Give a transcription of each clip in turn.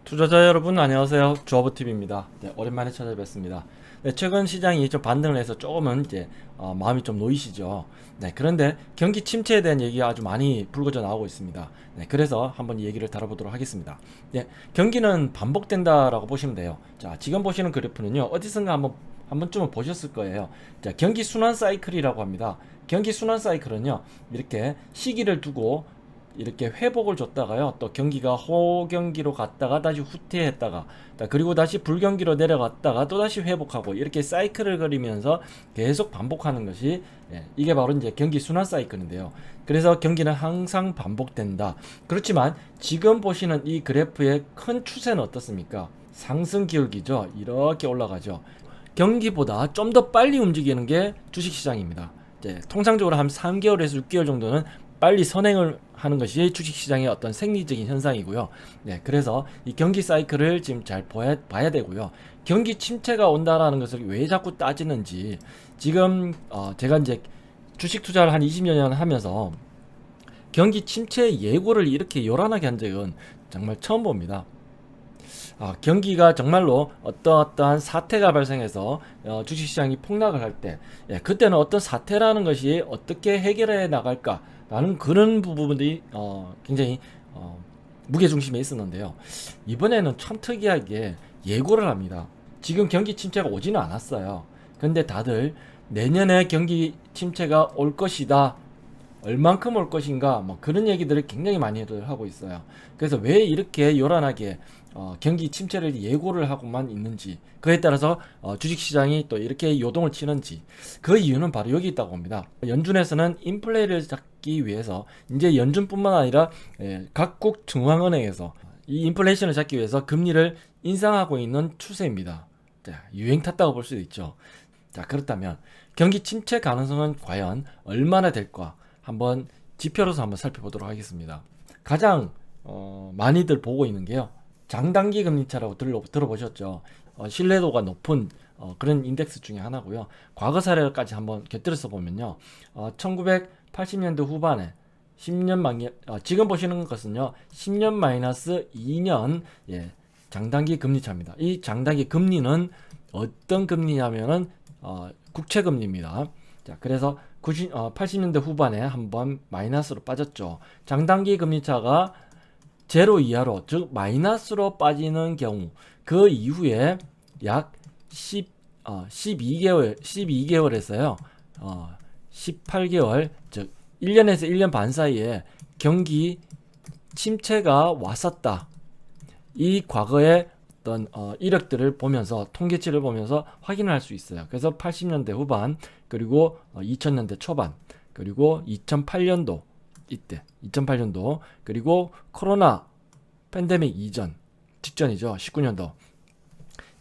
투자자 여러분 안녕하세요. 조합TV입니다. 네, 오랜만에 찾아뵙습니다. 네, 최근 시장이 좀 반등을 해서 조금은 이제 마음이 좀 놓이시죠. 네, 그런데 경기 침체에 대한 얘기가 아주 많이 불거져 나오고 있습니다. 네, 그래서 한번 이 얘기를 다뤄보도록 하겠습니다. 네, 경기는 반복된다라고 보시면 돼요. 자, 지금 보시는 그래프는요, 어디선가 한 번쯤은 보셨을 거예요. 자, 경기 순환 사이클이라고 합니다. 경기 순환 사이클은요, 이렇게 시기를 두고 이렇게 회복을 줬다가요, 또 경기가 호경기로 갔다가 다시 후퇴했다가, 그리고 다시 불경기로 내려갔다가 또 다시 회복하고, 이렇게 사이클을 그리면서 계속 반복하는 것이, 이게 바로 이제 경기 순환 사이클인데요. 그래서 경기는 항상 반복된다. 그렇지만 지금 보시는 이 그래프의 큰 추세는 어떻습니까? 상승 기울기죠. 이렇게 올라가죠. 경기보다 좀 더 빨리 움직이는 게 주식시장입니다. 이제 통상적으로 한 3개월에서 6개월 정도는 빨리 선행을 하는 것이 주식시장의 어떤 생리적인 현상이고요. 네, 그래서 이 경기 사이클을 지금 잘 봐야 되고요. 경기 침체가 온다라는 것을 왜 자꾸 따지는지, 지금 제가 이제 주식 투자를 한 20여 년 하면서 경기 침체 예고를 이렇게 요란하게 한 적은 정말 처음 봅니다. 경기가 정말로 어떠한 사태가 발생해서 주식시장이 폭락을 할 때, 그때는 어떤 사태라는 것이 어떻게 해결해 나갈까라는 그런 부분들이 굉장히 무게중심에 있었는데요. 이번에는 참 특이하게 예고를 합니다. 지금 경기 침체가 오지는 않았어요. 근데 다들 내년에 경기 침체가 올 것이다, 얼만큼 올 것인가, 뭐 그런 얘기들을 굉장히 많이들 하고 있어요. 그래서 왜 이렇게 요란하게 경기 침체를 예고를 하고만 있는지, 그에 따라서 주식시장이 또 이렇게 요동을 치는지, 그 이유는 바로 여기 있다고 봅니다. 연준에서는 인플레를 잡기 위해서, 이제 연준뿐만 아니라 각국 중앙은행에서 이 인플레이션을 잡기 위해서 금리를 인상하고 있는 추세입니다. 자, 유행 탔다고 볼 수도 있죠. 자, 그렇다면 경기 침체 가능성은 과연 얼마나 될까, 한번 지표로서 한번 살펴보도록 하겠습니다. 가장 많이들 보고 있는 게요, 장단기 금리차라고 들어보셨죠? 신뢰도가 높은 그런 인덱스 중에 하나고요. 과거 사례까지 한번 곁들여서 보면요, 1980년대 후반에 10년 지금 보시는 것은요, 10년 마이너스 2년 장단기 금리차입니다. 이 장단기 금리는 어떤 금리냐면은 국채 금리입니다. 자, 그래서 80년대 후반에 한번 마이너스로 빠졌죠. 장단기 금리차가 제로 이하로, 즉 마이너스로 빠지는 경우, 그 이후에 약 12개월에서요 18개월, 즉 1년에서 1년 반 사이에 경기 침체가 왔었다. 이 과거의 어떤 이력들을 보면서, 통계치를 보면서 확인을 할 수 있어요. 그래서 80년대 후반, 그리고 2000년대 초반, 그리고 2008년도, 이때 2008년도, 그리고 코로나 팬데믹 이전, 직전이죠. 19년도.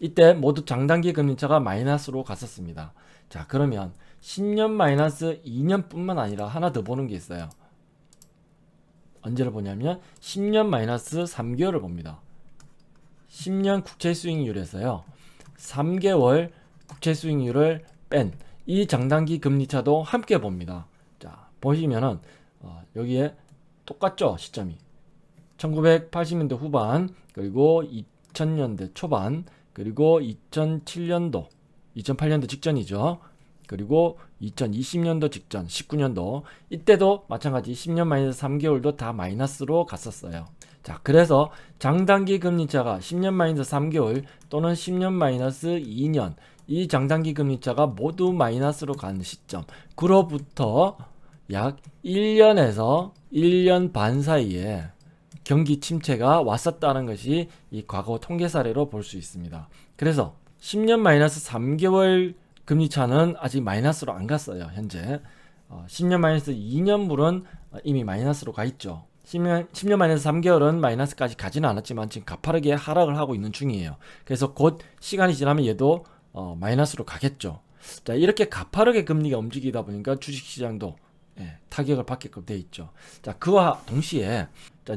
이때 모두 장단기 금리차가 마이너스로 갔었습니다. 자, 그러면 10년 마이너스 2년뿐만 아니라 하나 더 보는 게 있어요. 언제를 보냐면 10년 마이너스 3개월을 봅니다. 10년 국채 수익률에서요, 3개월 국채 수익률을 뺀 이 장단기 금리차도 함께 봅니다. 자, 보시면은 여기에 똑같죠, 시점이. 1980년대 후반, 그리고 2000년대 초반, 그리고 2007년도, 2008년도 직전이죠. 그리고 2020년도 직전, 19년도, 이때도 마찬가지 10년 마이너스 3개월도 다 마이너스로 갔었어요. 자, 그래서 장단기 금리차가 10년 마이너스 3개월 또는 10년 마이너스 2년, 이 장단기 금리차가 모두 마이너스로 가는 시점, 그로부터 약 1년에서 1년 반 사이에 경기 침체가 왔었다는 것이 이 과거 통계 사례로 볼 수 있습니다. 그래서 10년 마이너스 3개월 금리차는 아직 마이너스로 안 갔어요, 현재. 10년 마이너스 2년물은 이미 마이너스로 가 있죠. 10년 마이너스 3개월은 마이너스까지 가지는 않았지만 지금 가파르게 하락을 하고 있는 중이에요. 그래서 곧 시간이 지나면 얘도 마이너스로 가겠죠. 자, 이렇게 가파르게 금리가 움직이다 보니까 주식시장도 타격을 받게끔 돼 있죠. 자, 그와 동시에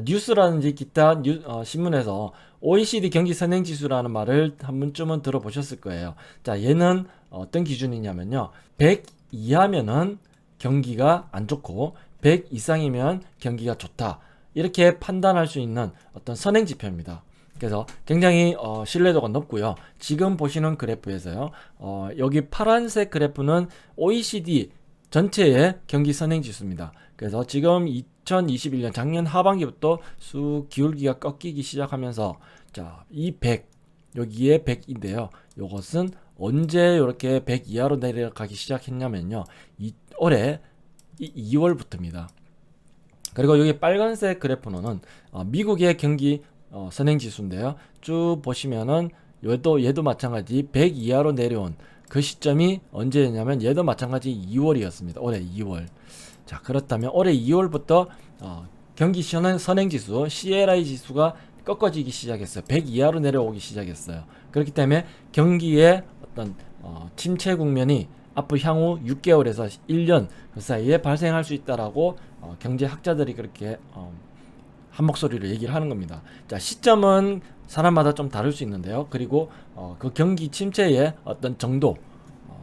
뉴스라든지 기타 신문에서 OECD 경기 선행 지수라는 말을 한 번쯤은 들어보셨을 거예요. 자, 얘는 어떤 기준이냐면요, 100 이하면은 경기가 안 좋고 100 이상이면 경기가 좋다, 이렇게 판단할 수 있는 어떤 선행 지표입니다. 그래서 굉장히 신뢰도가 높고요. 지금 보시는 그래프에서요. 여기 파란색 그래프는 OECD 전체의 경기 선행 지수입니다. 그래서 지금 2021년 작년 하반기부터 쑥 기울기가 꺾이기 시작하면서 자, 이 100 여기에 100인데요. 이것은 언제 이렇게 100 이하로 내려가기 시작했냐면요. 올해 2월부터입니다. 그리고 여기 빨간색 그래프는 미국의 경기 선행지수인데요. 쭉 보시면은 얘도 마찬가지 100 이하로 내려온 그 시점이 언제였냐면 얘도 마찬가지 2월이었습니다. 올해 2월. 자, 그렇다면 올해 2월부터 경기 선행지수 CLI 지수가 꺾어지기 시작했어요. 100 이하로 내려오기 시작했어요. 그렇기 때문에 경기의 어떤 침체 국면이 앞으로 향후 6개월에서 1년 그 사이에 발생할 수 있다라고 경제학자들이 그렇게 한 목소리로 얘기를 하는 겁니다. 자, 시점은 사람마다 좀 다를 수 있는데요. 그리고 그 경기 침체의 어떤 정도,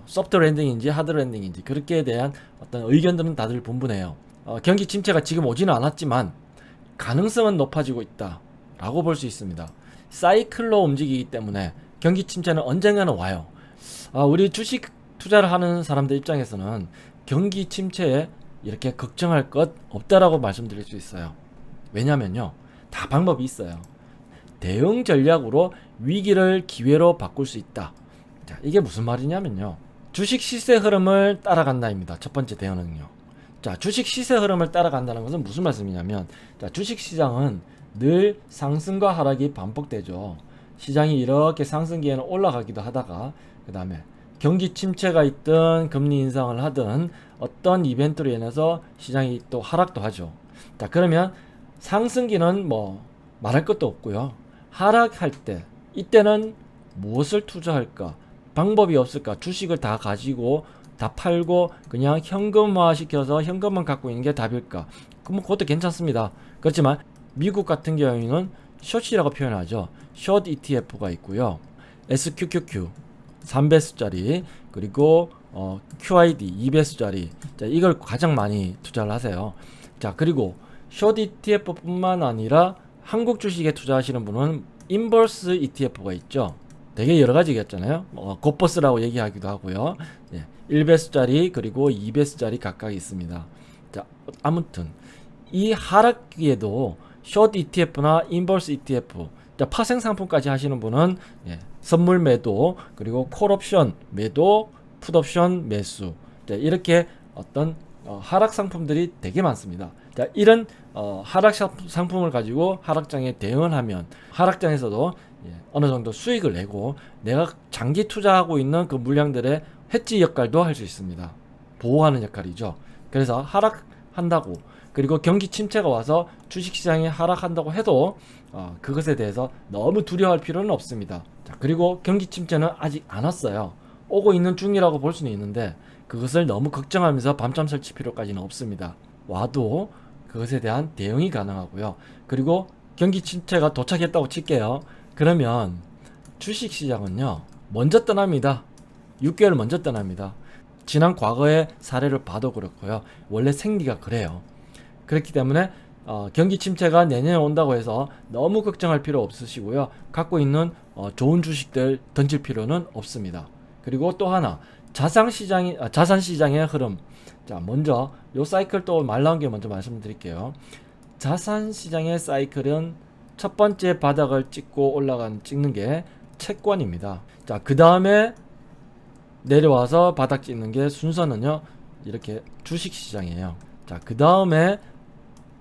소프트 랜딩인지 하드 랜딩인지 그렇게 대한 어떤 의견들은 다들 분분해요. 경기 침체가 지금 오지는 않았지만 가능성은 높아지고 있다라고 볼 수 있습니다. 사이클로 움직이기 때문에 경기 침체는 언젠가는 와요. 우리 주식 투자를 하는 사람들 입장에서는 경기 침체에 이렇게 걱정할 것 없다라고 말씀드릴 수 있어요. 왜냐면요, 다 방법이 있어요. 대응 전략으로 위기를 기회로 바꿀 수 있다. 자, 이게 무슨 말이냐면요, 주식 시세 흐름을 따라간다입니다. 첫 번째 대응은요. 자, 주식 시세 흐름을 따라간다는 것은 무슨 말씀이냐면, 자, 주식 시장은 늘 상승과 하락이 반복되죠. 시장이 이렇게 상승기에는 올라가기도 하다가 그 다음에 경기 침체가 있든 금리 인상을 하든 어떤 이벤트로 인해서 시장이 또 하락도 하죠. 자, 그러면 상승기는 뭐 말할 것도 없고요. 하락할 때 이때는 무엇을 투자할까? 방법이 없을까? 주식을 다 가지고 다 팔고 그냥 현금화 시켜서 현금만 갖고 있는 게 답일까? 그럼 그것도 괜찮습니다. 그렇지만 미국 같은 경우에는 숏이라고 표현하죠. 숏 ETF가 있고요. SQQQ 3배수짜리 그리고 QID 2배수짜리, 자, 이걸 가장 많이 투자를 하세요. 자, 그리고 숏 ETF 뿐만 아니라 한국 주식에 투자하시는 분은 인버스 ETF가 있죠. 되게 여러 가지가 있잖아요. 곱버스라고 얘기하기도 하고요. 1배수짜리 그리고 2배수짜리 각각 있습니다. 자, 아무튼 이 하락기에도 숏 ETF나 인버스 ETF, 자, 파생 상품까지 하시는 분은 선물 매도 그리고 콜옵션 매도, 풋옵션 매수, 자, 이렇게 어떤 하락 상품들이 되게 많습니다. 자, 이런 하락 상품을 가지고 하락장에 대응을 하면 하락장에서도 어느 정도 수익을 내고 내가 장기 투자하고 있는 그 물량들의 해지 역할도 할 수 있습니다. 보호하는 역할이죠. 그래서 하락한다고, 그리고 경기 침체가 와서 주식시장이 하락한다고 해도 그것에 대해서 너무 두려워할 필요는 없습니다. 자, 그리고 경기 침체는 아직 안 왔어요. 오고 있는 중이라고 볼 수는 있는데 그것을 너무 걱정하면서 밤잠 설칠 필요까지는 없습니다. 와도 그것에 대한 대응이 가능하고요. 그리고 경기 침체가 도착했다고 칠게요. 그러면 주식시장은요, 먼저 떠납니다. 6개월 먼저 떠납니다. 지난 과거의 사례를 봐도 그렇고요. 원래 생리가 그래요. 그렇기 때문에 경기 침체가 내년에 온다고 해서 너무 걱정할 필요 없으시고요. 갖고 있는 좋은 주식들 던질 필요는 없습니다. 그리고 또 하나, 자산 시장의 흐름. 자, 먼저 요 사이클 또 말 나온 게 먼저 말씀드릴게요. 자산 시장의 사이클은 첫 번째 바닥을 찍고 찍는 게 채권입니다. 자, 그 다음에 내려와서 바닥 찍는 게 순서는요, 이렇게 주식 시장이에요. 자, 그 다음에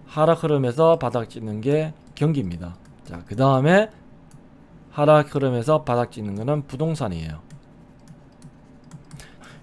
하락 흐름에서 바닥 찍는 게 경기입니다. 자, 그 다음에 하락 흐름에서 바닥 찍는 거는 부동산이에요.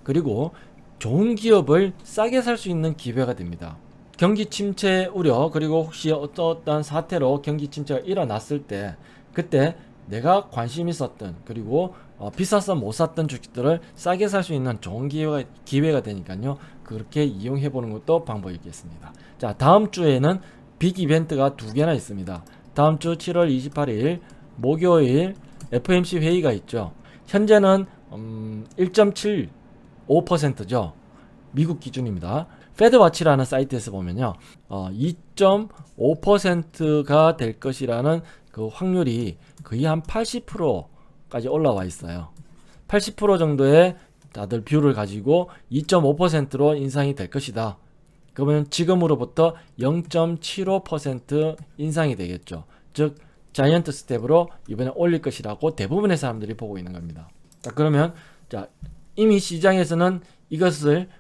그리고 좋은 기업을 싸게 살 수 있는 기회가 됩니다. 경기 침체 우려, 그리고 혹시 어떤 사태로 경기 침체가 일어났을 때 그때 내가 관심 있었던, 그리고 비싸서 못 샀던 주식들을 싸게 살 수 있는 좋은 기회가 되니까요, 그렇게 이용해 보는 것도 방법이겠습니다. 자, 다음 주에는 빅 이벤트가 2개나 있습니다. 다음 주 7월 28일 목요일 FOMC 회의가 있죠. 현재는 1.75%죠. 미국 기준입니다. 패드와치라는 사이트에서 보면요, 2.5%가 될 것이라는 그 확률이 거의 한 80%까지 올라와 있어요. 80% 정도의 다들 뷰를 가지고 2.5%로 인상이 될 것이다. 그러면 지금으로부터 0.75% 인상이 되겠죠. 즉 자이언트 스텝으로 이번에 올릴 것이라고 대부분의 사람들이 보고 있는 겁니다. 자, 그러면 자, 이미 시장에서는 이것을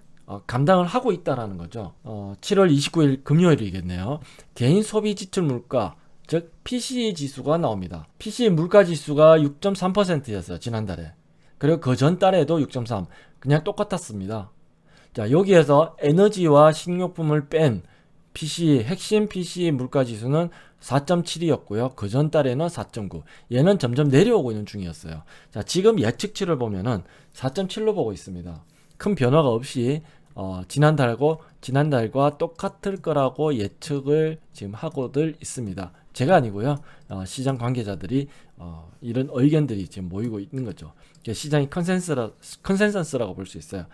감당을 하고 있다라는 거죠. 7월 29일 금요일이겠네요. 개인 소비 지출 물가, 즉 PCE 지수가 나옵니다. PCE 물가 지수가 6.3%였어요. 지난달에. 그리고 그 전달에도 6.3. 그냥 똑같았습니다. 자, 여기에서 에너지와 식료품을 뺀 PCE, 핵심 PCE 물가 지수는 4.7이었고요. 그 전달에는 4.9. 얘는 점점 내려오고 있는 중이었어요. 자, 지금 예측치를 보면은 4.7로 보고 있습니다. 큰 변화가 없이 지난달과 똑같을 거라고 예측을 지금 하고들 있습니다. 제가 아니고요. 시장 관계자들이 이런 의견들이 지금 모이고 있는 거죠. 시장이 컨센서스라고 볼 수 있어요.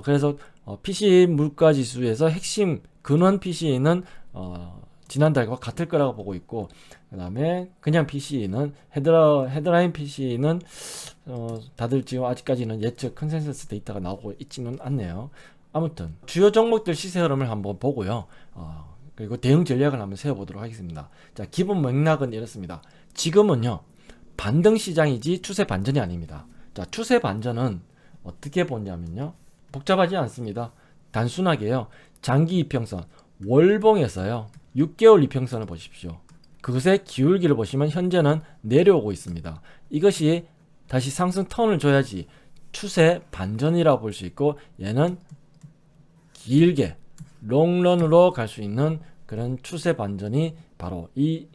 그래서 PC 물가 지수에서 핵심 근원 PC는 지난달과 같을 거라고 보고 있고, 그 다음에 그냥 PC는 헤드라인 PC는 다들 지금 아직까지는 예측 컨센서스 데이터가 나오고 있지는 않네요. 아무튼 주요 종목들 시세 흐름을 한번 보고요. 그리고 대응 전략을 한번 세워보도록 하겠습니다. 자, 기본 맥락은 이렇습니다. 지금은요, 반등 시장이지 추세 반전이 아닙니다. 자, 추세 반전은 어떻게 보냐면요, 복잡하지 않습니다. 단순하게요, 장기 이평선 월봉에서요 6개월 이평선을 보십시오. 그것의 기울기를 보시면 현재는 내려오고 있습니다. 이것이 다시 상승 턴을 줘야지 추세 반전이라고 볼 수 있고, 얘는 길게 롱런으로 갈 수 있는 그런 추세 반전이 바로 이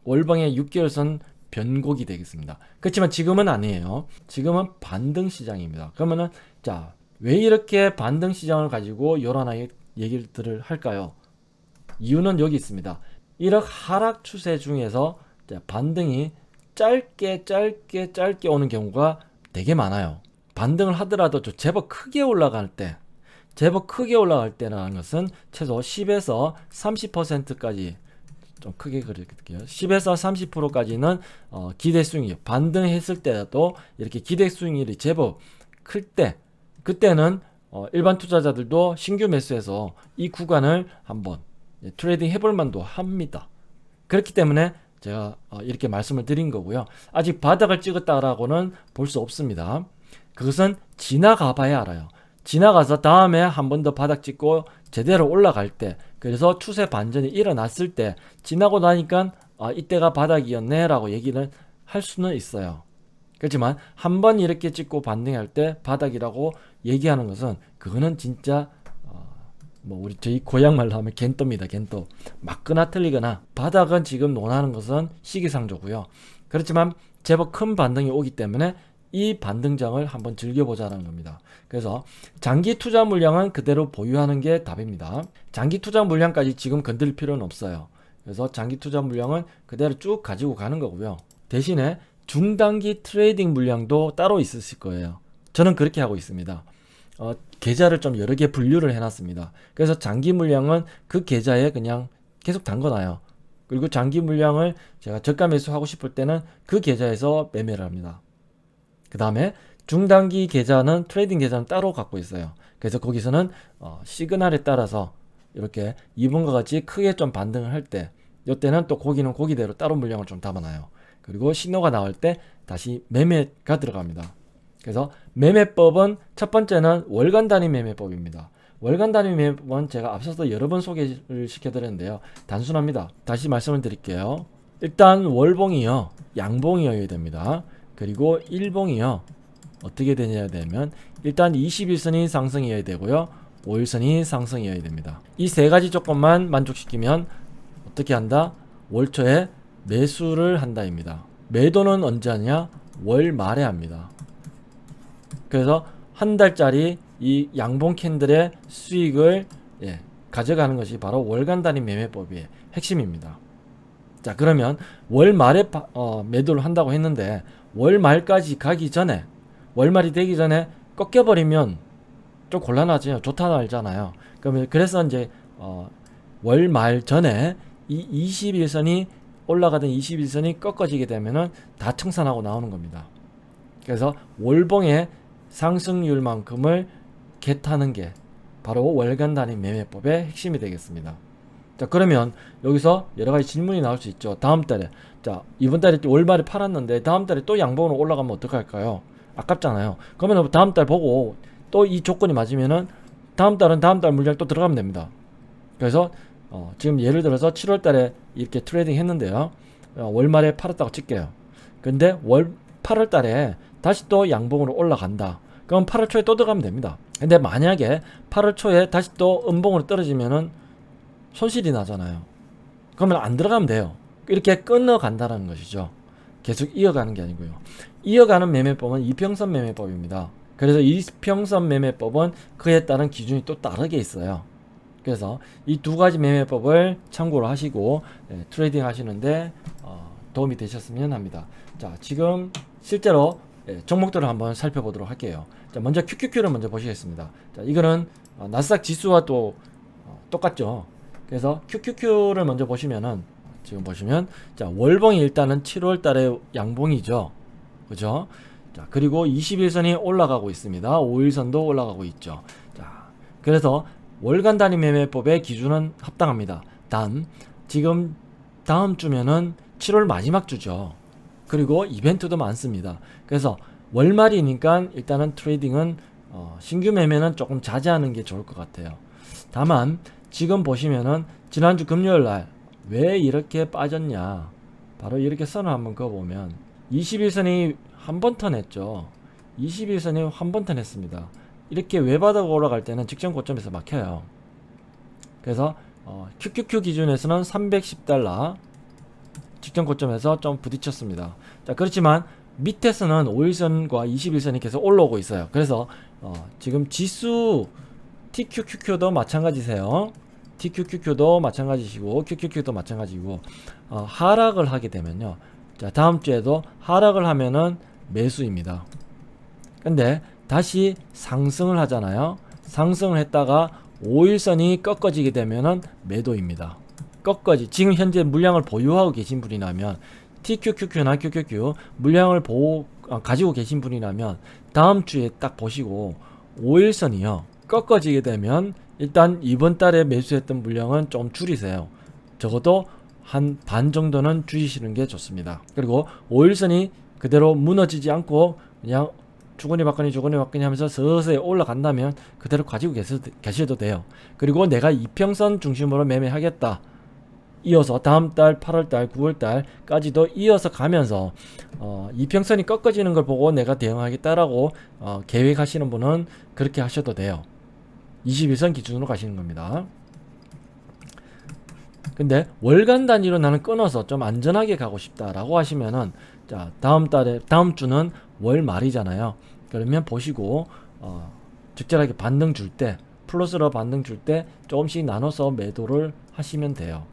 월봉의 6개월선 변곡이 되겠습니다. 그렇지만 지금은 아니에요. 지금은 반등 시장입니다. 그러면은 자, 왜 이렇게 반등 시장을 가지고 요란하게 얘기를 할까요? 이유는 여기 있습니다. 이렇게 하락 추세 중에서 반등이 짧게 오는 경우가 되게 많아요. 반등을 하더라도 제법 크게 올라갈 때라는 것은 최소 10에서 30%까지, 좀 크게 그릴게요. 10에서 30%까지는 기대 수익률, 반등했을 때라도 이렇게 기대 수익률이 제법 클 때, 그때는 일반 투자자들도 신규 매수해서 이 구간을 한번 트레이딩 해볼 만도 합니다. 그렇기 때문에 제가 이렇게 말씀을 드린 거고요. 아직 바닥을 찍었다라고는 볼 수 없습니다. 그것은 지나가 봐야 알아요. 지나가서 다음에 한 번 더 바닥 찍고 제대로 올라갈 때, 그래서 추세 반전이 일어났을 때 지나고 나니까 이때가 바닥이었네 라고 얘기를 할 수는 있어요. 그렇지만 한 번 이렇게 찍고 반등할 때 바닥이라고 얘기하는 것은, 그거는 진짜 저희 고향말로 하면 겐또입니다. 겐또. 맞거나 틀리거나, 바닥은 지금 논하는 것은 시기상조고요. 그렇지만 제법 큰 반등이 오기 때문에 이 반등장을 한번 즐겨보자는 겁니다. 그래서 장기 투자 물량은 그대로 보유하는 게 답입니다. 장기 투자 물량까지 지금 건들 필요는 없어요. 그래서 장기 투자 물량은 그대로 쭉 가지고 가는 거고요. 대신에 중단기 트레이딩 물량도 따로 있으실 거예요. 저는 그렇게 하고 있습니다. 계좌를 좀 여러 개 분류를 해놨습니다. 그래서 장기 물량은 그 계좌에 그냥 계속 담궈놔요. 그리고 장기 물량을 제가 저가 매수하고 싶을 때는 그 계좌에서 매매를 합니다. 그 다음에 중단기 계좌는, 트레이딩 계좌는 따로 갖고 있어요. 그래서 거기서는 시그널에 따라서 이렇게 이번과 같이 크게 좀 반등을 할 때, 이때는 또 거기는 거기대로 따로 물량을 좀 담아놔요. 그리고 신호가 나올 때 다시 매매가 들어갑니다. 그래서 매매법은 첫 번째는 월간 단위 매매법입니다. 월간 단위 매매법은 제가 앞서서 여러 번 소개를 시켜드렸는데요. 단순합니다. 다시 말씀을 드릴게요. 일단 월봉이요, 양봉이어야 됩니다. 그리고 일봉이요, 어떻게 되냐 되면 일단 21선이 상승이어야 되고요, 5일선이 상승이어야 됩니다. 이 세 가지 조건만 만족시키면 어떻게 한다? 월초에 매수를 한다입니다. 매도는 언제 하냐? 월 말에 합니다. 그래서 한 달짜리 이 양봉 캔들의 수익을 가져가는 것이 바로 월간 단위 매매법의 핵심입니다. 자, 그러면 월 말에 매도를 한다고 했는데, 월 말까지 가기 전에, 월 말이 되기 전에 꺾여버리면 좀 곤란하죠. 좋다 알잖아요. 그래서 이제 월 말 전에 이 21선이 올라가던 21선이 꺾어지게 되면은 다 청산하고 나오는 겁니다. 그래서 월봉의 상승률만큼을 겟하는 게 바로 월간 단위 매매법의 핵심이 되겠습니다. 자, 그러면 여기서 여러 가지 질문이 나올 수 있죠. 다음 달에, 자, 이번 달에 월말에 팔았는데 다음 달에 또 양봉으로 올라가면 어떡할까요? 아깝잖아요. 그러면 다음 달 보고 또 이 조건이 맞으면은 다음 달은 다음 달 물량 또 들어가면 됩니다. 그래서 지금 예를 들어서 7월 달에 이렇게 트레이딩 했는데요. 월말에 팔았다고 칠게요. 근데 8월 달에 다시 또 양봉으로 올라간다. 그럼 8월 초에 또 들어가면 됩니다. 근데 만약에 8월 초에 다시 또 음봉으로 떨어지면은 손실이 나잖아요. 그러면 안 들어가면 돼요. 이렇게 끊어간다는 것이죠. 계속 이어가는 게 아니고요. 이어가는 매매법은 이평선 매매법입니다. 그래서 이평선 매매법은 그에 따른 기준이 또 다르게 있어요. 그래서 이 두 가지 매매법을 참고로 하시고 트레이딩 하시는데 도움이 되셨으면 합니다. 자, 지금 실제로 종목들을 한번 살펴보도록 할게요. 자, 먼저 QQQ를 먼저 보시겠습니다. 자, 이거는 나스닥 지수와 또 똑같죠. 그래서 QQQ를 먼저 보시면은 지금 보시면 자, 월봉이 일단은 7월 달에 양봉이죠. 그죠? 자, 그리고 21선이 올라가고 있습니다. 5일선도 올라가고 있죠. 자, 그래서 월간 단위 매매법의 기준은 합당합니다. 단 지금 다음 주면은 7월 마지막 주죠. 그리고 이벤트도 많습니다. 그래서 월말이니까 일단은 트레이딩은 신규 매매는 조금 자제하는 게 좋을 것 같아요. 다만 지금 보시면은 지난주 금요일날 왜 이렇게 빠졌냐, 바로 이렇게 선을 한번 그어보면 21선이 한 번 턴했죠. 21선이 한 번 턴했습니다. 이렇게 외바닥 올라갈 때는 직전 고점에서 막혀요. 그래서 QQQ 기준에서는 310달러 직전 고점에서 좀 부딪혔습니다. 자, 그렇지만 밑에서는 5일선과 21선이 계속 올라오고 있어요. 그래서 지금 지수 TQQQ도 마찬가지세요. TQQQ도 마찬가지시고 QQQ도 마찬가지고 하락을 하게 되면요, 자, 다음 주에도 하락을 하면은 매수입니다. 근데 다시 상승을 하잖아요. 상승을 했다가 5일선이 꺾어지게 되면은 매도입니다. 지금 현재 물량을 보유하고 계신 분이라면 TQQQ나 QQQ 물량을 가지고 계신 분이라면 다음 주에 딱 보시고 5일선이요 꺾어지게 되면 일단 이번 달에 매수했던 물량은 좀 줄이세요. 적어도 한 반 정도는 줄이시는 게 좋습니다. 그리고 5일선이 그대로 무너지지 않고 그냥 주거니 받거니 하면서 서서히 올라간다면 그대로 가지고 계셔도 돼요. 그리고 내가 이평선 중심으로 매매하겠다, 이어서 다음 달 8월달 9월달까지도 이어서 가면서 이평선이 꺾어지는 걸 보고 내가 대응하겠다라고 계획하시는 분은 그렇게 하셔도 돼요. 21선 기준으로 가시는 겁니다. 근데 월간 단위로 나는 끊어서 좀 안전하게 가고 싶다라고 하시면은, 자, 다음 주는 월 말이잖아요. 그러면 보시고 적절하게 반등 줄 때, 플러스로 반등 줄 때 조금씩 나눠서 매도를 하시면 돼요.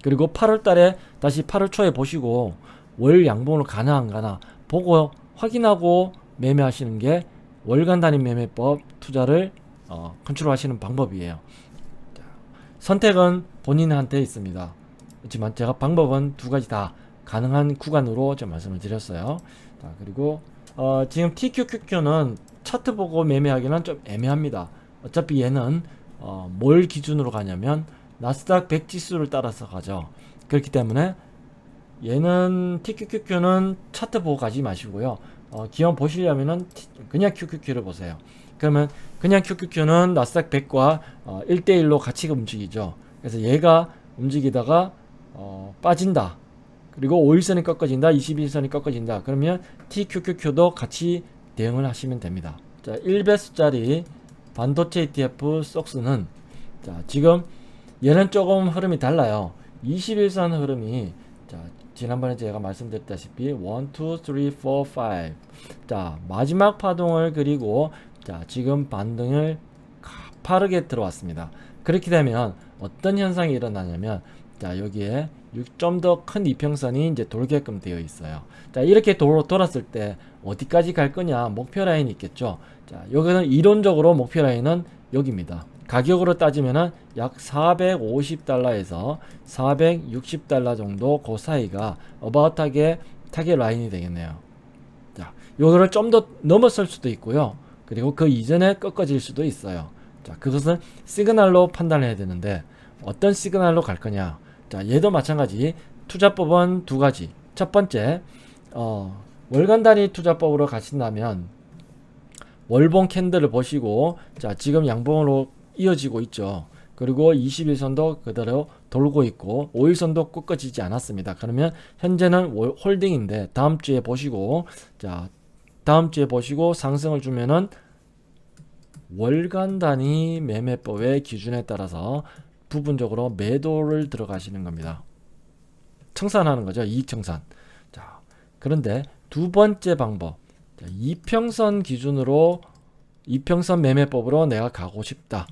그리고 8월 달에 다시 8월 초에 보시고 월 양봉으로 가나 안 가나 보고 확인하고 매매하시는 게 월간 단위 매매법 투자를 컨트롤 하시는 방법이에요. 자, 선택은 본인한테 있습니다. 그렇지만 제가 방법은 두 가지 다 가능한 구간으로 제가 말씀을 드렸어요. 자, 그리고 지금 TQQQ는 차트 보고 매매하기는 좀 애매합니다. 어차피 얘는 뭘 기준으로 가냐면 나스닥 100 지수를 따라서 가죠. 그렇기 때문에 얘는 TQQQ는 차트 보고 가지 마시고요. 기업 보시려면은 그냥 QQQ를 보세요. 그러면 그냥 QQQ는 나스닥 100과 1대1로 같이 움직이죠. 그래서 얘가 움직이다가 빠진다, 그리고 5일선이 꺾어진다, 21선이 꺾어진다, 그러면 TQQQ도 같이 대응을 하시면 됩니다. 자, 1배수짜리 반도체 ETF 속스는, 자, 지금 얘는 조금 흐름이 달라요. 21선 흐름이, 자, 지난번에 제가 말씀드렸다시피 1, 2, 3, 4, 5, 자, 마지막 파동을 그리고, 자, 지금 반등을 빠르게 들어왔습니다. 그렇게 되면 어떤 현상이 일어나냐면, 자, 여기에 좀 더 큰 이평선이 이제 돌게끔 되어 있어요. 자, 이렇게 돌았을 때 어디까지 갈 거냐, 목표 라인이 있겠죠. 자, 여기는 이론적으로 목표 라인은 여기입니다. 가격으로 따지면은 약 450달러에서 460달러 정도 그 사이가 어바웃하게 타겟 라인이 되겠네요. 자, 요거를 좀 더 넘어설 수도 있고요. 그리고 그 이전에 꺾어질 수도 있어요. 자, 그것은 시그널로 판단해야 되는데 어떤 시그널로 갈 거냐. 자, 얘도 마찬가지 투자법은 두 가지. 첫 번째, 월간 단위 투자법으로 가신다면 월봉 캔들을 보시고, 자, 지금 양봉으로 이어지고 있죠. 그리고 21선도 그대로 돌고 있고 5일선도 꺾어지지 않았습니다. 그러면 현재는 홀딩인데 다음 주에 보시고, 자, 다음 주에 보시고 상승을 주면은 월간 단위 매매법의 기준에 따라서 부분적으로 매도를 들어가시는 겁니다. 청산하는 거죠. 이익 청산. 자, 그런데 두 번째 방법. 자, 이평선 기준으로 이평선 매매법으로 내가 가고 싶다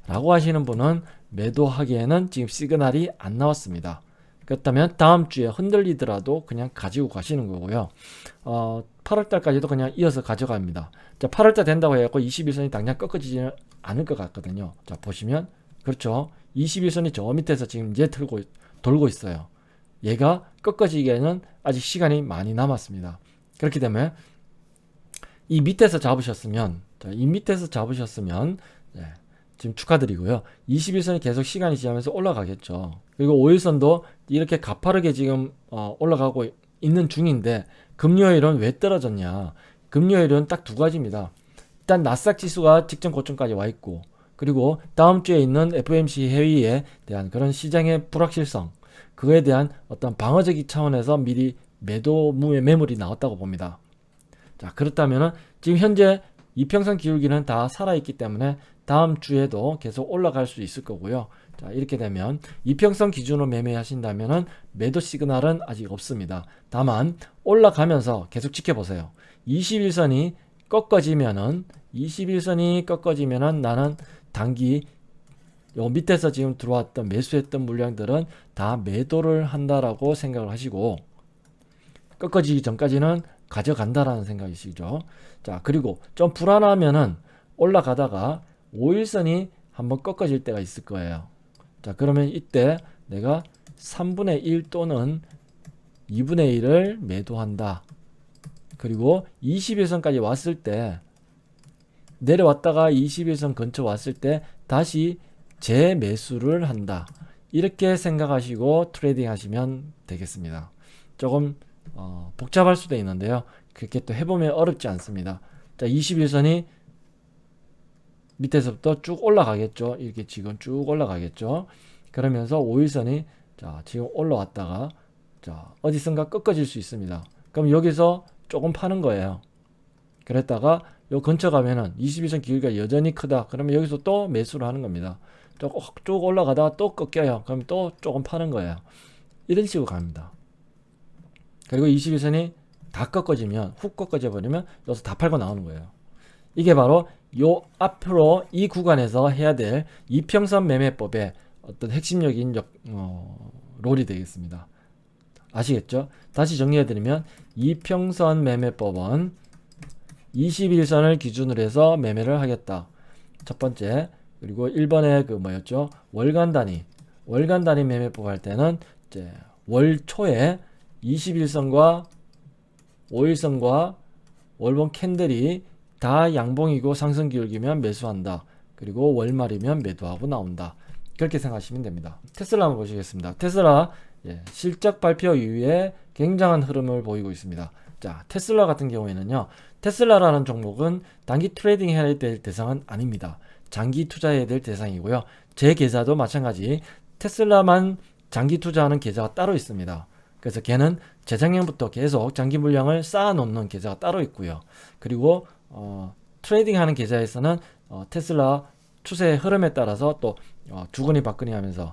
라고 하시는 분은 매도하기에는 지금 시그널이 안 나왔습니다. 그렇다면 다음 주에 흔들리더라도 그냥 가지고 가시는 거고요. 8월달까지도 그냥 이어서 가져갑니다. 자, 8월달 된다고 해갖고 21선이 당장 꺾어지지는 않을 것 같거든요. 자, 보시면 그렇죠. 21선이 저 밑에서 지금 이제 돌고 있어요. 얘가 꺾어지기에는 아직 시간이 많이 남았습니다. 그렇기 때문에 이 밑에서 잡으셨으면, 자, 이 밑에서 잡으셨으면, 네, 지금 축하드리고요. 21선이 계속 시간이 지나면서 올라가겠죠. 그리고 5일선도 이렇게 가파르게 지금 올라가고 있는 중인데 금요일은 왜 떨어졌냐? 금요일은 딱 두 가지입니다. 일단 나스닥 지수가 직전 고점까지 와 있고, 그리고 다음 주에 있는 FOMC 회의에 대한 그런 시장의 불확실성, 그거에 대한 어떤 방어적인 차원에서 미리 매도 매물이 나왔다고 봅니다. 자, 그렇다면은 지금 현재 이평선 기울기는 다 살아있기 때문에 다음 주에도 계속 올라갈 수 있을 거고요. 자, 이렇게 되면 이평선 기준으로 매매하신다면은 매도 시그널은 아직 없습니다. 다만 올라가면서 계속 지켜보세요. 21선이 꺾어지면은 나는 단기 요 밑에서 지금 들어왔던 매수했던 물량들은 다 매도를 한다라고 생각을 하시고 꺾어지기 전까지는 가져간다라는 생각이시죠. 자, 그리고 좀 불안하면은 올라가다가 5일선이 한번 꺾어질 때가 있을 거예요. 자, 그러면 이때 내가 3분의 1 또는 2분의 1을 매도한다. 그리고 21선까지 왔을 때 내려왔다가 21선 근처 왔을 때 다시 재매수를 한다. 이렇게 생각하시고 트레이딩 하시면 되겠습니다. 조금 복잡할 수도 있는데요. 그렇게 또 해보면 어렵지 않습니다. 자, 21선이 밑에서부터 쭉 올라가겠죠. 이렇게 지금 쭉 올라가겠죠. 그러면서 5일선이 자, 지금 올라왔다가 자, 어디선가 꺾어질 수 있습니다. 그럼 여기서 조금 파는 거예요. 그랬다가 요 근처 가면은 21선 길이가 여전히 크다. 그러면 여기서 또 매수를 하는 겁니다. 쭉 올라가다가 또 꺾여요. 그럼 또 조금 파는 거예요. 이런 식으로 갑니다. 그리고 21선이 다 꺾어지면, 훅 꺾어져 버리면 여기서 다 팔고 나오는 거예요. 이게 바로 요 앞으로 이 구간에서 해야 될 이평선 매매법의 어떤 핵심적인 롤이 되겠습니다. 아시겠죠? 다시 정리해드리면 이평선 매매법은 21선을 기준으로 해서 매매를 하겠다. 첫 번째. 그리고 1번에 그 뭐였죠? 월간 단위 매매법 할 때는 이제 월 초에 21선과 5일선과 월봉 캔들이 다 양봉이고 상승 기울기면 매수한다. 그리고 월말이면 매도하고 나온다. 그렇게 생각하시면 됩니다. 테슬라 한번 보시겠습니다. 테슬라 실적 발표 이후에 굉장한 흐름을 보이고 있습니다. 자, 테슬라 같은 경우에는요. 테슬라라는 종목은 단기 트레이딩 해야 될 대상은 아닙니다. 장기 투자해야 될 대상이고요. 제 계좌도 마찬가지 테슬라만 장기 투자하는 계좌가 따로 있습니다. 그래서 걔는 재작년부터 계속 장기 물량을 쌓아 놓는 계좌가 따로 있고요. 그리고 트레이딩 하는 계좌에서는 테슬라 추세의 흐름에 따라서 또 주거니 받거니 하면서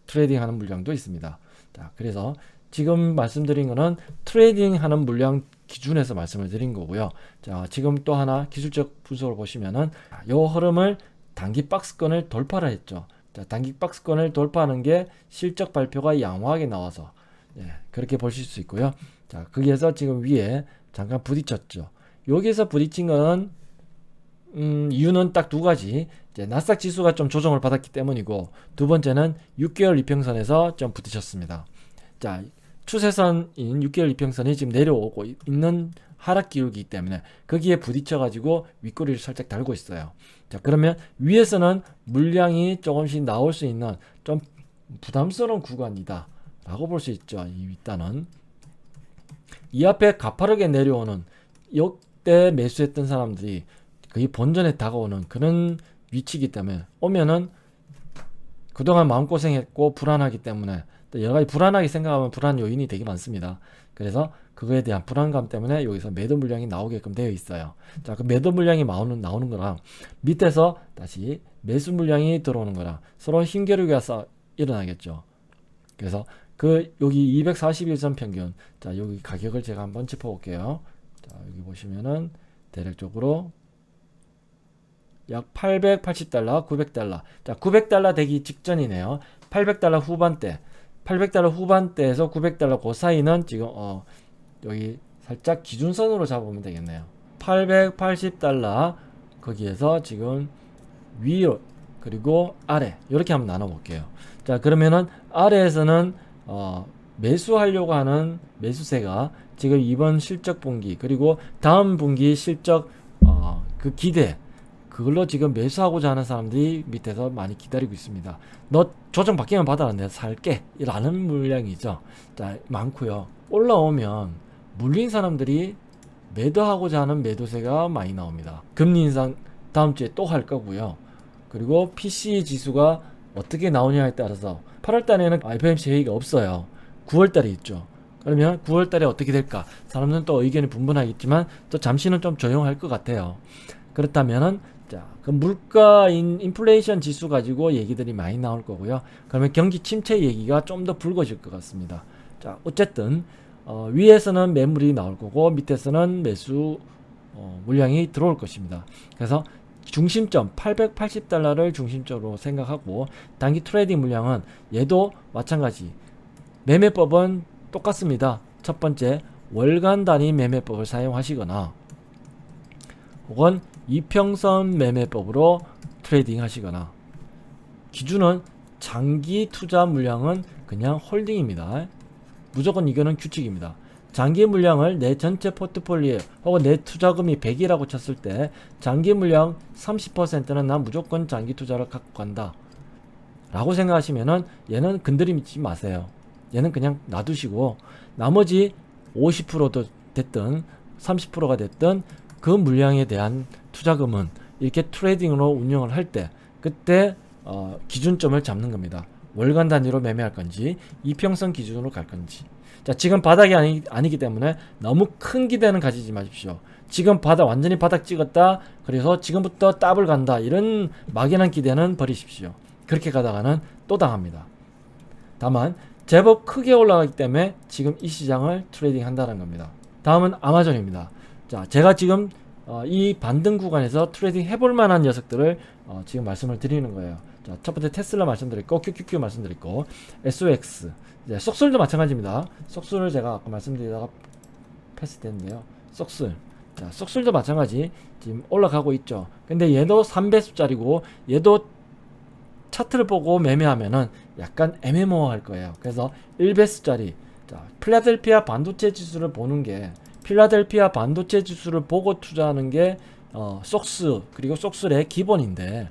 트레이딩 하는 물량도 있습니다. 자, 그래서 지금 말씀드린 거는 트레이딩 하는 물량 기준에서 말씀을 드린 거고요. 자, 지금 또 하나 기술적 분석을 보시면은 요 흐름을 단기 박스권을 돌파를 했죠. 자, 단기 박스권을 돌파하는 게 실적 발표가 양호하게 나와서 그렇게 보실 수 있고요. 자, 거기에서 지금 위에 잠깐 부딪혔죠. 여기서 부딪힌 거는 이유는 딱 두 가지. 이제 나스닥 지수가 좀 조정을 받았기 때문이고, 두 번째는 6개월 이평선에서 좀 부딪혔습니다. 자, 추세선인 6개월 이평선이 지금 내려오고 있는 하락 기울기 때문에 거기에 부딪혀 가지고 윗꼬리를 살짝 달고 있어요. 자, 그러면 위에서는 물량이 조금씩 나올 수 있는 좀 부담스러운 구간이다 라고 볼 수 있죠. 일단은 이 앞에 가파르게 내려오는 역대 매수했던 사람들이 거의 본전에 다가오는 그런 위치이기 때문에 오면은 그동안 마음고생했고 불안하기 때문에 또 여러 가지 불안하게 생각하면 불안 요인이 되게 많습니다. 그래서 그거에 대한 불안감 때문에 여기서 매도 물량이 나오게끔 되어 있어요. 자, 그 매도 물량이 나오는 거랑 밑에서 다시 매수 물량이 들어오는 거랑 서로 힘겨루기가 일어나겠죠. 그래서 그 여기 241선 평균, 자 여기 가격을 제가 한번 짚어볼게요. 자 여기 보시면은 대략적으로 약 880달러, 900달러. 자 900달러 되기 직전이네요. 800달러 후반대, 800달러 후반대에서 900달러 그 사이는 지금 여기 살짝 기준선으로 잡으면 되겠네요. 880달러 거기에서 지금 위로 그리고 아래 이렇게 한번 나눠 볼게요. 자 그러면은 아래에서는 매수하려고 하는 매수세가 지금 이번 실적 분기 그리고 다음 분기 실적 그 기대 그걸로 지금 매수하고자 하는 사람들이 밑에서 많이 기다리고 있습니다. 너 조정 받기만 받아라 내가 살게 라는 물량이죠. 자 많고요. 올라오면 물린 사람들이 매도하고자 하는 매도세가 많이 나옵니다. 금리 인상 다음 주에 또 할 거고요. 그리고 PCE 지수가 어떻게 나오냐에 따라서 8월달에는 FOMC 회의가 없어요. 9월달에 있죠. 그러면 9월달에 어떻게 될까? 사람들은 또 의견이 분분하겠지만 또 잠시는 좀 조용할 것 같아요. 그렇다면은 자, 그 물가 인플레이션 지수 가지고 얘기들이 많이 나올 거고요. 그러면 경기 침체 얘기가 좀 더 불거질 것 같습니다. 자, 어쨌든 위에서는 매물이 나올 거고 밑에서는 매수 물량이 들어올 것입니다. 그래서 중심점 880달러를 중심적으로 생각하고 단기 트레이딩 물량은 얘도 마찬가지 매매법은 똑같습니다. 첫 번째 월간 단위 매매법을 사용하시거나 혹은 이평선 매매법으로 트레이딩 하시거나 기준은 장기 투자 물량은 그냥 홀딩입니다. 무조건 이거는 규칙입니다. 장기 물량을 내 전체 포트폴리오 혹은 내 투자금이 100이라고 쳤을 때 장기 물량 30%는 난 무조건 장기 투자를 갖고 간다 라고 생각하시면은 얘는 건드리지 마세요. 얘는 그냥 놔두시고 나머지 50%도 됐든 30%가 됐든 그 물량에 대한 투자금은 이렇게 트레이딩으로 운영을 할 때 그때 기준점을 잡는 겁니다. 월간 단위로 매매할 건지 이평선 기준으로 갈 건지. 자 지금 바닥이 아니기 때문에 너무 큰 기대는 가지지 마십시오. 지금 완전히 바닥 찍었다 그래서 지금부터 더블 간다 이런 막연한 기대는 버리십시오. 그렇게 가다가는 또 당합니다. 다만 제법 크게 올라가기 때문에 지금 이 시장을 트레이딩 한다는 겁니다. 다음은 아마존입니다. 자 제가 지금 이 반등 구간에서 트레이딩 해볼 만한 녀석들을 지금 말씀을 드리는 거예요. 자, 첫 번째 테슬라 말씀드렸고 QQQ 말씀드렸고 SOX 이제 쏙술도 마찬가지입니다. 쏙술을 제가 아까 말씀드리다가 패스됐는데요. 쏙술 자 쏙술도 마찬가지 지금 올라가고 있죠. 근데 얘도 3배수짜리고 얘도 차트를 보고 매매하면은 약간 애매모호할 거예요. 그래서 1배수짜리 자 필라델피아 반도체 지수를 보는 게 필라델피아 반도체 지수를 보고 투자하는 게 쏙스 그리고 쏙술의 기본인데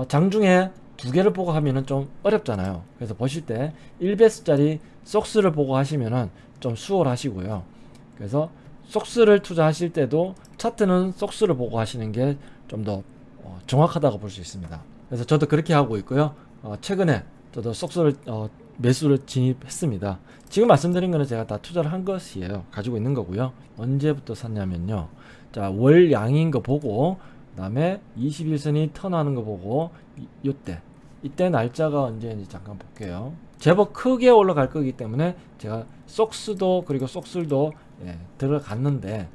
장중에 두 개를 보고 하면은 좀 어렵잖아요. 그래서 보실 때 1배수짜리 쏙스를 보고 하시면은 좀 수월하시고요. 그래서 쏙스를 투자하실 때도 차트는 쏙스를 보고 하시는 게 좀 더 정확하다고 볼 수 있습니다. 그래서 저도 그렇게 하고 있고요. 최근에 저도 쏙스를 매수를 진입했습니다. 지금 말씀드린 거는 제가 다 투자를 한 것이에요. 가지고 있는 거고요. 언제부터 샀냐면요. 자, 월 양인 거 보고 그 다음에 21선이 턴하는 거 보고 이때 날짜가 언제인지 잠깐 볼게요. 제법 크게 올라갈 거기 때문에 제가 쏙스도 그리고 쏙술도 들어갔는데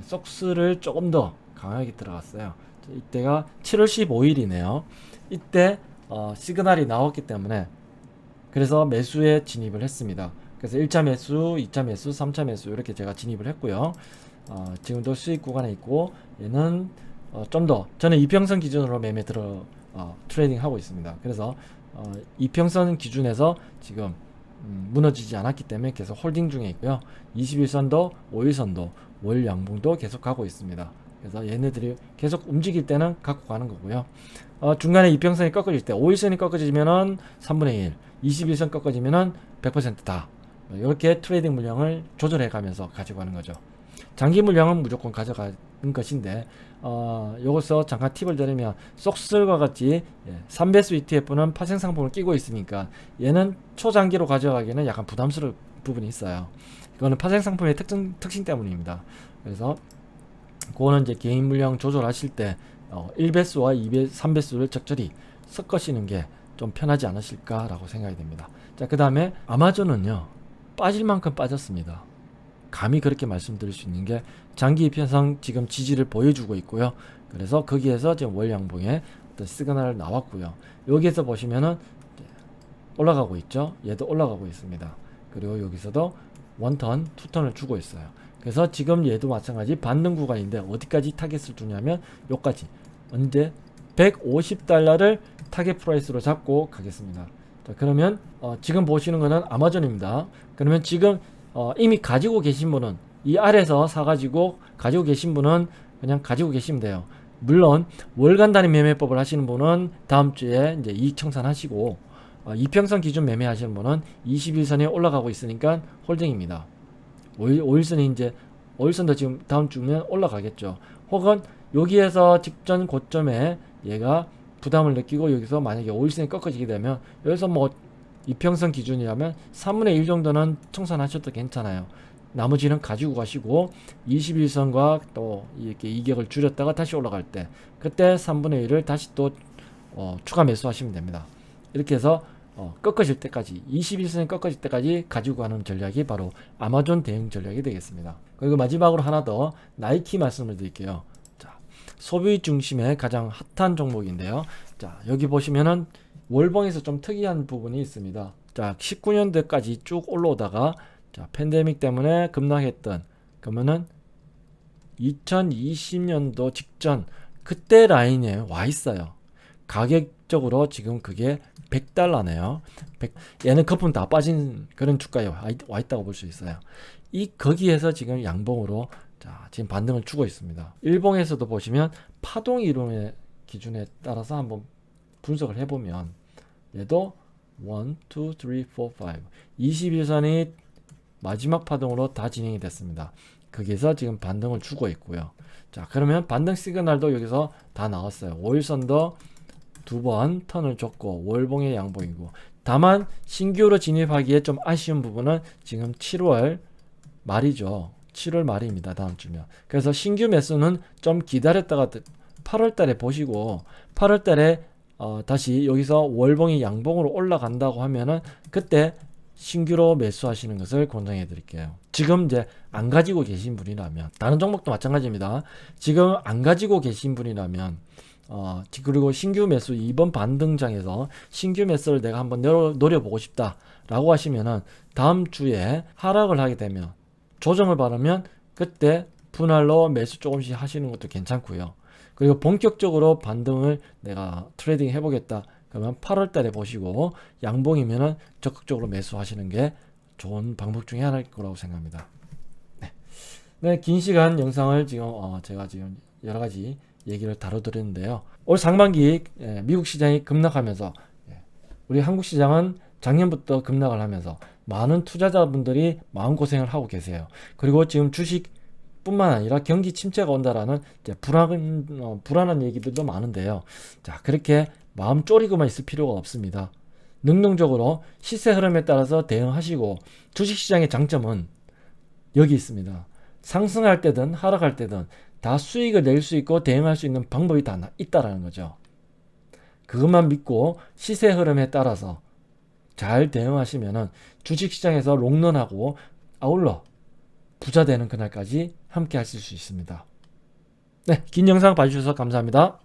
쏙스를 조금 더 강하게 들어갔어요. 이때가 7월 15일이네요. 이때 시그널이 나왔기 때문에 그래서 매수에 진입을 했습니다. 그래서 1차 매수, 2차 매수, 3차 매수 이렇게 제가 진입을 했고요. 지금도 수익 구간에 있고 얘는 좀 더 저는 이평선 기준으로 매매 트레이딩 하고 있습니다. 그래서 이평선 기준에서 지금 무너지지 않았기 때문에 계속 홀딩 중에 있고요. 21선도 5일선도 월 양봉도 계속 가고 있습니다. 그래서 얘네들이 계속 움직일 때는 갖고 가는 거고요. 중간에 이평선이 꺾어질 때 5일선이 꺾어지면은 3분의 1, 21선 꺾어지면은 100%다. 이렇게 트레이딩 물량을 조절해 가면서 가지고 가는 거죠. 장기 물량은 무조건 가져가는 것인데 요것서 잠깐 팁을 드리면 속설과 같이 3배수 ETF는 파생 상품을 끼고 있으니까 얘는 초장기로 가져가기에는 약간 부담스러운 부분이 있어요. 이거는 파생 상품의 특징 때문입니다. 그래서 그거는 이제 개인 물량 조절하실 때 1배수와 2배, 3배수를 적절히 섞으시는 게 좀 편하지 않으실까라고 생각이 됩니다. 자, 그 다음에 아마존은요, 빠질 만큼 빠졌습니다. 감히 그렇게 말씀드릴 수 있는 게 장기 편성 지금 지지를 보여주고 있고요. 그래서 거기에서 지금 월 양봉에 어떤 시그널 나왔고요. 여기에서 보시면은 올라가고 있죠. 얘도 올라가고 있습니다. 그리고 여기서도 원턴, 투턴을 주고 있어요. 그래서 지금 얘도 마찬가지 반등 구간인데 어디까지 타겟을 두냐면 여기까지. 언제 150달러를 타겟 프라이스로 잡고 가겠습니다. 자, 그러면 지금 보시는 거는 아마존입니다. 그러면 지금 이미 가지고 계신 분은 이 아래에서 사가지고 가지고 계신 분은 그냥 가지고 계시면 돼요. 물론 월간 단위 매매법을 하시는 분은 다음 주에 이제 이익 청산하시고 이평선 기준 매매하시는 분은 21선에 올라가고 있으니까 홀딩입니다. 5일선이 이제 5일선도 지금 다음 주면 올라가겠죠. 혹은 여기에서 직전 고점에 얘가 부담을 느끼고 여기서 만약에 5일선이 꺾어지게 되면 여기서 뭐 이평선 기준이라면 3분의 1 정도는 청산하셔도 괜찮아요. 나머지는 가지고 가시고 21선과 또 이렇게 이격을 줄였다가 다시 올라갈 때 그때 3분의 1을 다시 또 추가 매수하시면 됩니다. 이렇게 해서 꺾어질 때까지 21선이 꺾어질 때까지 가지고 가는 전략이 바로 아마존 대응 전략이 되겠습니다. 그리고 마지막으로 하나 더 나이키 말씀을 드릴게요. 자, 소비 중심의 가장 핫한 종목인데요. 자, 여기 보시면은 월봉에서 좀 특이한 부분이 있습니다. 자, 19년도까지 쭉 올라오다가 자, 팬데믹 때문에 급락했던 그러면은 2020년도 직전 그때 라인에 와 있어요. 가격적으로 지금 그게 100달러네요. 얘는 거품 다 빠진 그런 주가에 와 있다고 볼 수 있어요. 거기에서 지금 양봉으로 자, 지금 반등을 주고 있습니다. 일봉에서도 보시면 파동 이론의 기준에 따라서 한번 분석을 해보면 얘도 1, 2, 3, 4, 5 21선이 마지막 파동으로 다 진행이 됐습니다. 거기에서 지금 반등을 주고 있고요. 자, 그러면 반등 시그널도 여기서 다 나왔어요. 5일선도 두 번 턴을 줬고 월봉의 양봉이고, 다만 신규로 진입하기에 좀 아쉬운 부분은 지금 7월 말이죠. 7월 말입니다. 다음 주면. 그래서 신규 매수는 좀 기다렸다가 8월 달에 보시고 8월 달에 다시 여기서 월봉이 양봉으로 올라간다고 하면은 그때 신규로 매수하시는 것을 권장해 드릴게요. 지금 이제 안 가지고 계신 분이라면, 다른 종목도 마찬가지입니다. 지금 안 가지고 계신 분이라면 그리고 신규 매수 이번 반등장에서 신규 매수를 내가 한번 노려보고 싶다 라고 하시면은 다음 주에 하락을 하게 되면 조정을 받으면 그때 분할로 매수 조금씩 하시는 것도 괜찮고요. 그리고 본격적으로 반등을 내가 트레이딩 해보겠다 그러면 8월 달에 보시고 양봉이면은 적극적으로 매수하시는 게 좋은 방법 중에 하나일 거라고 생각합니다. 네, 긴 시간 영상을 지금 제가 지금 여러 가지 얘기를 다뤄드렸는데요. 올 상반기 미국 시장이 급락하면서 우리 한국 시장은 작년부터 급락을 하면서 많은 투자자분들이 마음고생을 하고 계세요. 그리고 지금 주식뿐만 아니라 경기 침체가 온다라는 불안한 얘기들도 많은데요. 자, 그렇게 마음 졸이고만 있을 필요가 없습니다. 능동적으로 시세 흐름에 따라서 대응하시고, 주식시장의 장점은 여기 있습니다. 상승할 때든 하락할 때든 다 수익을 낼 수 있고 대응할 수 있는 방법이 다 있다라는 거죠. 그것만 믿고 시세 흐름에 따라서 잘 대응하시면은 주식시장에서 롱런하고 아울러 부자 되는 그날까지 함께 하실 수 있습니다. 네, 긴 영상 봐주셔서 감사합니다.